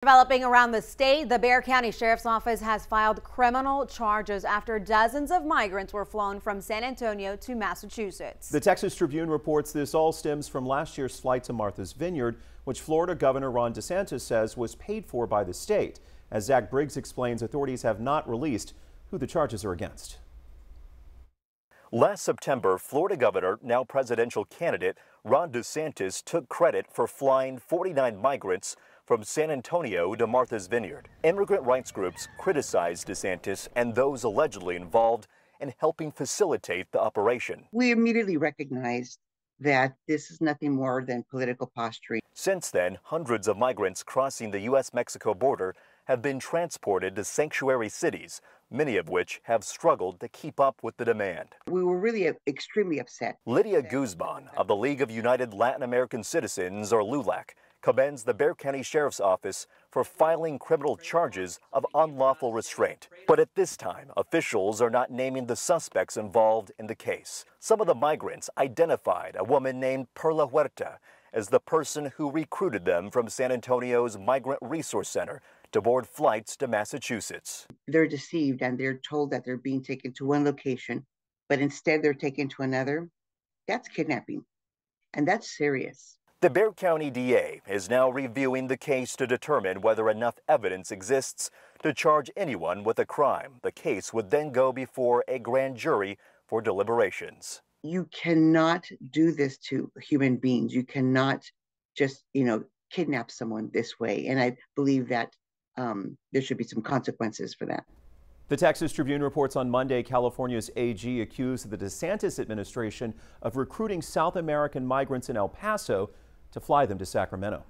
Developing around the state, the Bexar County Sheriff's Office has filed criminal charges after dozens of migrants were flown from San Antonio to Massachusetts. The Texas Tribune reports this all stems from last year's flight to Martha's Vineyard, which Florida Governor Ron DeSantis says was paid for by the state. As Zach Briggs explains, authorities have not released who the charges are against. Last September, Florida Governor, now presidential candidate Ron DeSantis took credit for flying 49 migrants from San Antonio to Martha's Vineyard. Immigrant rights groups criticized DeSantis and those allegedly involved in helping facilitate the operation. We immediately recognized that this is nothing more than political posturing. Since then, hundreds of migrants crossing the U.S.-Mexico border have been transported to sanctuary cities, many of which have struggled to keep up with the demand. We were really extremely upset. Lydia Guzman of the League of United Latin American Citizens, or LULAC, commends the Bexar County Sheriff's Office for filing criminal charges of unlawful restraint. But at this time, officials are not naming the suspects involved in the case. Some of the migrants identified a woman named Perla Huerta as the person who recruited them from San Antonio's Migrant Resource Center to board flights to Massachusetts. They're deceived and they're told that they're being taken to one location, but instead they're taken to another. That's kidnapping, and that's serious. The Bexar County DA is now reviewing the case to determine whether enough evidence exists to charge anyone with a crime. The case would then go before a grand jury for deliberations. You cannot do this to human beings. You cannot just, kidnap someone this way. And I believe that there should be some consequences for that. The Texas Tribune reports on Monday, California's AG accused the DeSantis administration of recruiting South American migrants in El Paso to fly them to Sacramento.